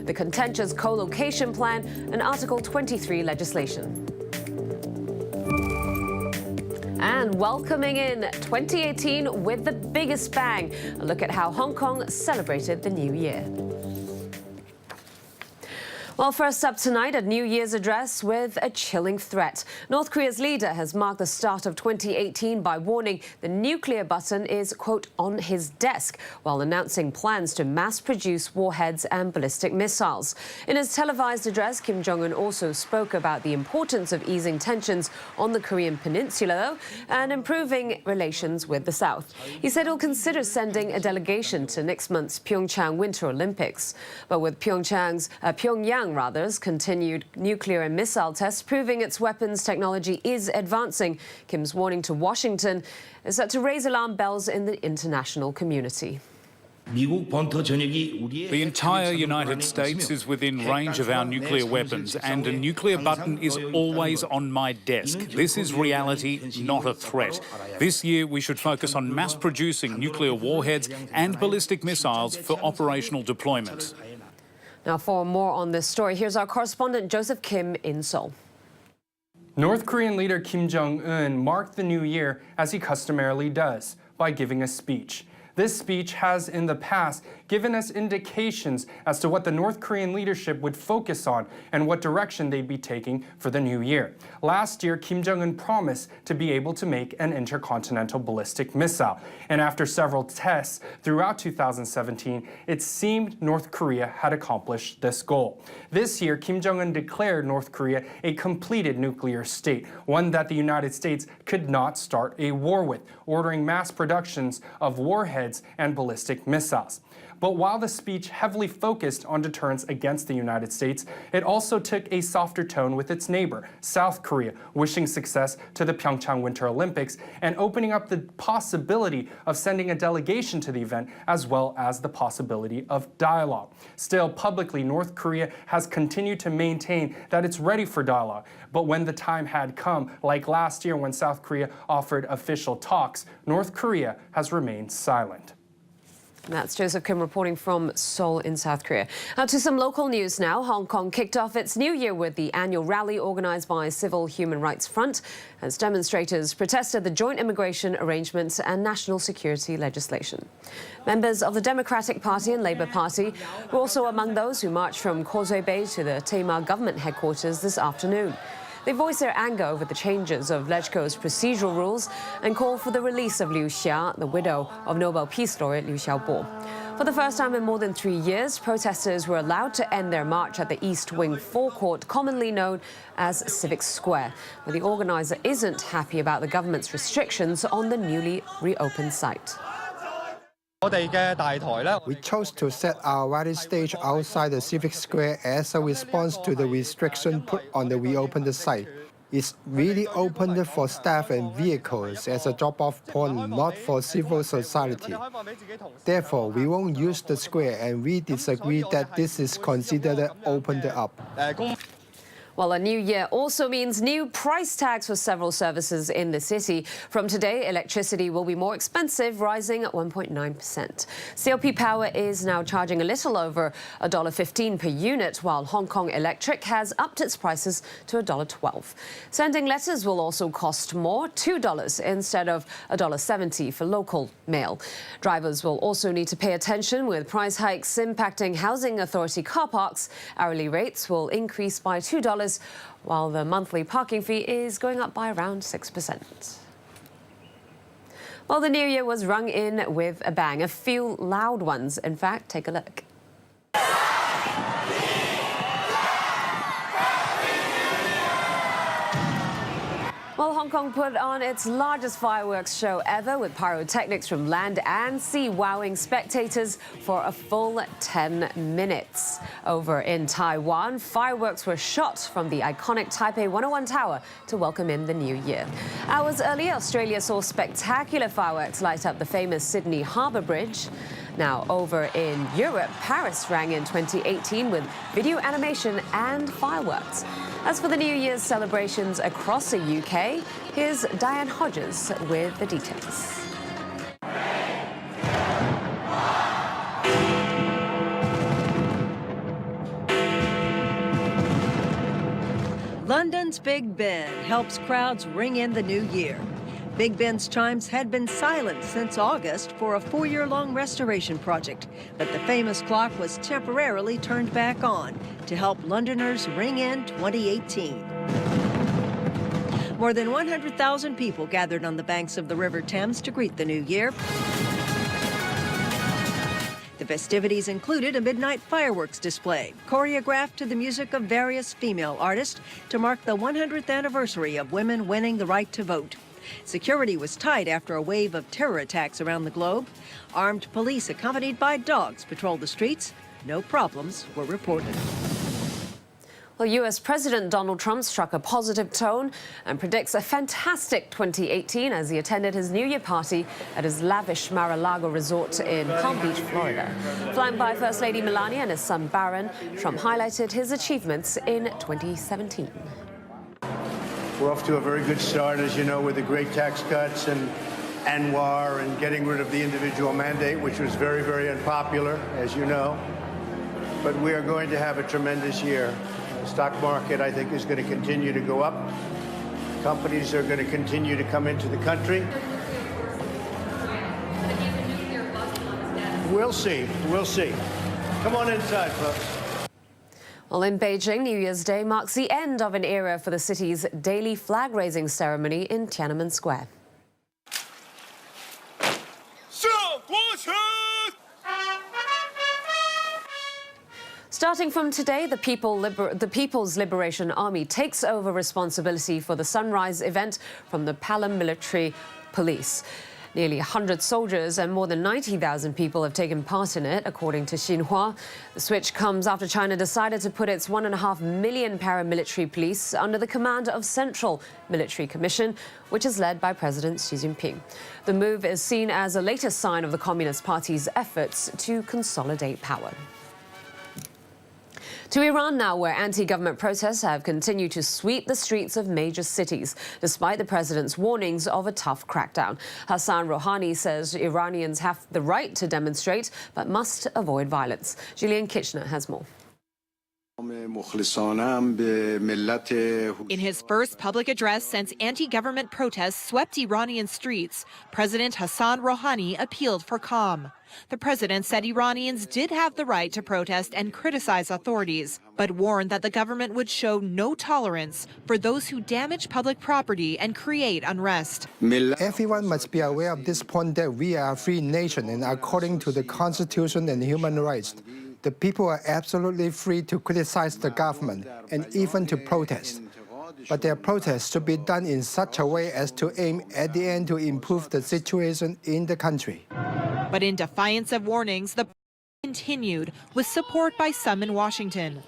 the contentious co-location plan and Article 23 legislation. And welcoming in 2018 with the biggest bang. A look at how Hong Kong celebrated the new year. Well, first up tonight, a New Year's address with a chilling threat. North Korea's leader has marked the start of 2018 by warning the nuclear button is, quote, on his desk, while announcing plans to mass-produce warheads and ballistic missiles. In his televised address, Kim Jong-un also spoke about the importance of easing tensions on the Korean peninsula, though, and improving relations with the South. He said he'll consider sending a delegation to next month's Pyeongchang Winter Olympics. But with Pyongyan's continued nuclear and missile tests proving its weapons technology is advancing, Kim's warning to Washington is set to raise alarm bells in the international community. The entire United States is within range of our nuclear weapons, and a nuclear button is always on my desk. This is reality, not a threat. This year, we should focus on mass-producing nuclear warheads and ballistic missiles for operational deployment. Now, for more on this story, here's our correspondent Joseph Kim in Seoul. North Korean leader Kim Jong-un marked the new year, as he customarily does, by giving a speech. This speech has, in the past, given us indications as to what the North Korean leadership would focus on and what direction they'd be taking for the new year. Last year, Kim Jong-un promised to be able to make an intercontinental ballistic missile. And after several tests throughout 2017, it seemed North Korea had accomplished this goal. This year, Kim Jong-un declared North Korea a completed nuclear state, one that the United States could not start a war with, ordering mass productions of warheads and ballistic missiles. But while the speech heavily focused on deterrence against the United States, it also took a softer tone with its neighbor, South Korea, wishing success to the Pyeongchang Winter Olympics and opening up the possibility of sending a delegation to the event, as well as the possibility of dialogue. Still, publicly, North Korea has continued to maintain that it's ready for dialogue. But when the time had come, like last year when South Korea offered official talks, North Korea has remained silent. That's Joseph Kim reporting from Seoul in South Korea. Now to some local news now. Hong Kong kicked off its new year with the annual rally organised by Civil Human Rights Front as demonstrators protested the joint immigration arrangements and national security legislation. Members of the Democratic Party and Labour Party were also among those who marched from Causeway Bay to the Tamar government headquarters this afternoon. They voiced their anger over the changes of LegCo's procedural rules and called for the release of Liu Xia, the widow of Nobel Peace Laureate Liu Xiaobo. For the first time in more than 3 years, protesters were allowed to end their march at the East Wing forecourt, commonly known as Civic Square, where the organizer isn't happy about the government's restrictions on the newly reopened site. We chose to set our rally stage outside the Civic Square as a response to the restriction put on the reopened site. It's really opened for staff and vehicles as a drop-off point, not for civil society. Therefore, we won't use the square, and we disagree that this is considered opened up. Well, a new year also means new price tags for several services in the city. From today, electricity will be more expensive, rising at 1.9%. CLP Power is now charging a little over $1.15 per unit, while Hong Kong Electric has upped its prices to $1.12. Sending letters will also cost more, $2 instead of $1.70 for local mail. Drivers will also need to pay attention with price hikes impacting Housing Authority car parks. Hourly rates will increase by $2, while the monthly parking fee is going up by around 6%. Well, the new year was rung in with a bang. A few loud ones, in fact. Take a look. Well, Hong Kong put on its largest fireworks show ever, with pyrotechnics from land and sea wowing spectators for a full 10 minutes. Over in Taiwan, fireworks were shot from the iconic Taipei 101 Tower to welcome in the new year. Hours earlier, Australia saw spectacular fireworks light up the famous Sydney Harbour Bridge. Now, over in Europe, Paris rang in 2018 with video animation and fireworks. As for the New Year's celebrations across the UK, here's Diane Hodges with the details. London's Big Ben helps crowds ring in the new year. Big Ben's chimes had been silent since August for a 4-year-long restoration project, but the famous clock was temporarily turned back on to help Londoners ring in 2018. More than 100,000 people gathered on the banks of the River Thames to greet the new year. The festivities included a midnight fireworks display, choreographed to the music of various female artists to mark the 100th anniversary of women winning the right to vote. Security was tight after a wave of terror attacks around the globe. Armed police accompanied by dogs patrolled the streets. No problems were reported. Well, U.S. President Donald Trump struck a positive tone and predicts a fantastic 2018 as he attended his New Year party at his lavish Mar-a-Lago resort in Palm Beach, Florida. Flying by First Lady Melania and his son Barron, Trump highlighted his achievements in 2017. We're off to a very good start, as you know, with the great tax cuts and ANWR and getting rid of the individual mandate, which was very, very unpopular, as you know. But we are going to have a tremendous year. The stock market, I think, is going to continue to go up. Companies are going to continue to come into the country. We'll see. We'll see. Come on inside, folks. Well, in Beijing, New Year's Day marks the end of an era for the city's daily flag-raising ceremony in Tiananmen Square. Starting from today, the People's Liberation Army takes over responsibility for the Sunrise event from the paramilitary police. Nearly 100 soldiers and more than 90,000 people have taken part in it, according to Xinhua. The switch comes after China decided to put its 1.5 million paramilitary police under the command of Central Military Commission, which is led by President Xi Jinping. The move is seen as a latest sign of the Communist Party's efforts to consolidate power. To Iran now, where anti-government protests have continued to sweep the streets of major cities, despite the president's warnings of a tough crackdown. Hassan Rouhani says Iranians have the right to demonstrate, but must avoid violence. Julian Kitchener has more. In his first public address since anti-government protests swept Iranian streets, President Hassan Rouhani appealed for calm. The president said Iranians did have the right to protest and criticize authorities, but warned that the government would show no tolerance for those who damage public property and create unrest. Everyone must be aware of this point that we are a free nation, and according to the Constitution and human rights, the people are absolutely free to criticize the government and even to protest. But their protests should be done in such a way as to aim at the end to improve the situation in the country. But in defiance of warnings, the continued with support by some in Washington.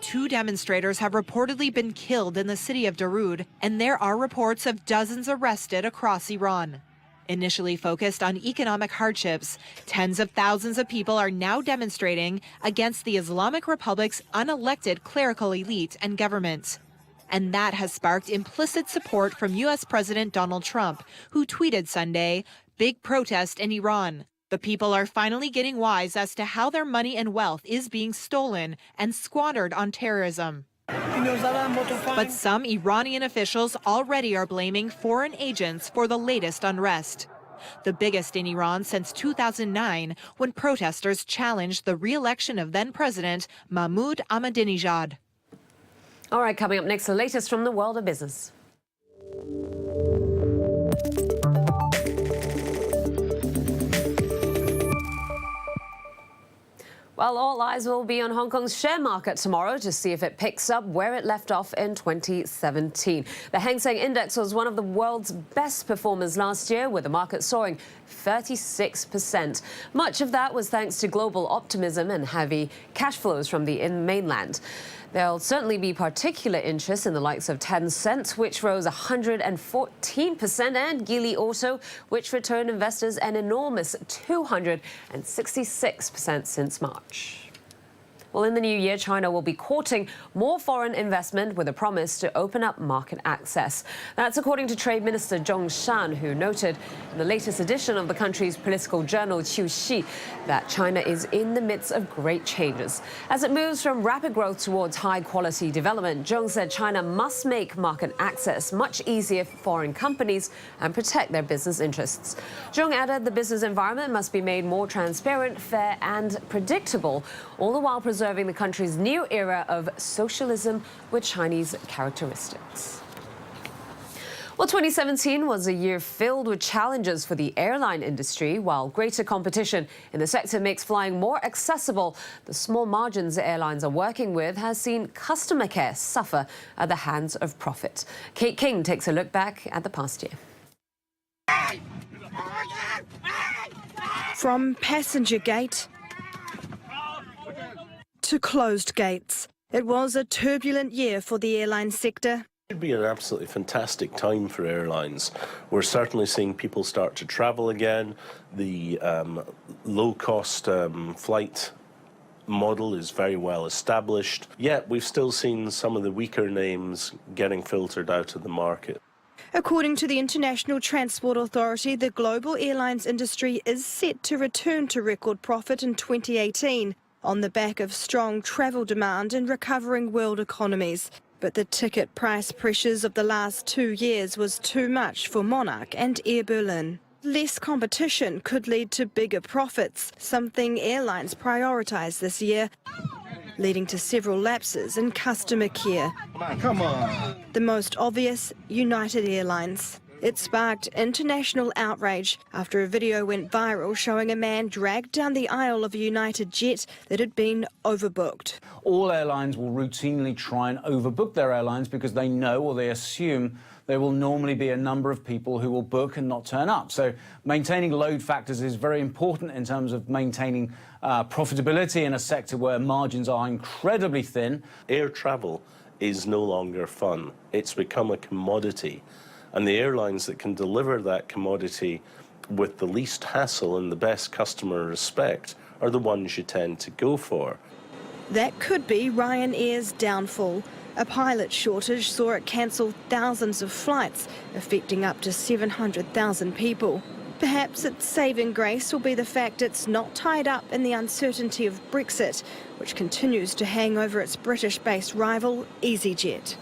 2 demonstrators have reportedly been killed in the city of Darude, and there are reports of dozens arrested across Iran. Initially focused on economic hardships, tens of thousands of people are now demonstrating against the Islamic Republic's unelected clerical elite and government. And that has sparked implicit support from U.S. President Donald Trump, who tweeted Sunday, "Big protest in Iran. The people are finally getting wise as to how their money and wealth is being stolen and squandered on terrorism." But some Iranian officials already are blaming foreign agents for the latest unrest. The biggest in Iran since 2009, when protesters challenged the re-election of then-President Mahmoud Ahmadinejad. All right, coming up next, the latest from the world of business. Well, all eyes will be on Hong Kong's share market tomorrow to see if it picks up where it left off in 2017. The Hang Seng Index was one of the world's best performers last year, with the market soaring 36%. Much of that was thanks to global optimism and heavy cash flows from the mainland. There'll certainly be particular interest in the likes of Tencent, which rose 114%, and Geely Auto, which returned investors an enormous 266% since March. Well, in the new year, China will be courting more foreign investment with a promise to open up market access. That's according to Trade Minister Zhong Shan, who noted in the latest edition of the country's political journal To2018 that China is in the midst of great changes. As it moves from rapid growth towards high-quality development, Zhong said China must make market access much easier for foreign companies and protect their business interests. Zhong added the business environment must be made more transparent, fair and predictable, all the while preserving the country's new era of socialism with Chinese characteristics. Well, 2017 was a year filled with challenges for the airline industry. While greater competition in the sector makes flying more accessible, the small margins airlines are working with has seen customer care suffer at the hands of profit. Kate King takes a look back at the past year. From passenger gate to closed gates, it was a turbulent year for the airline sector. It would be an absolutely fantastic time for airlines. We're certainly seeing people start to travel again. The low-cost flight model is very well established. Yet we've still seen some of the weaker names getting filtered out of the market. According to the International Transport Authority, the global airlines industry is set to return to record profit in 2018 on the back of strong travel demand and recovering world economies. But the ticket price pressures of the last 2 years was too much for Monarch and Air Berlin. Less competition could lead to bigger profits, something airlines prioritise this year, leading to several lapses in customer care. Come on. The most obvious, United Airlines. It sparked international outrage after a video went viral showing a man dragged down the aisle of a United jet that had been overbooked. All airlines will routinely try and overbook their airlines because they know or they assume there will normally be a number of people who will book and not turn up. So maintaining load factors is very important in terms of maintaining profitability in a sector where margins are incredibly thin. Air travel is no longer fun. It's become a commodity. And the airlines that can deliver that commodity with the least hassle and the best customer respect are the ones you tend to go for. That could be Ryanair's downfall. A pilot shortage saw it cancel thousands of flights, affecting up to 700,000 people. Perhaps its saving grace will be the fact it's not tied up in the uncertainty of Brexit, which continues to hang over its British-based rival, EasyJet.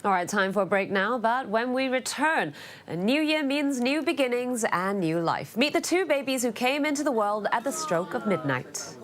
All right, time for a break now, but when we return, a new year means new beginnings and new life. Meet the two babies who came into the world at the stroke of midnight.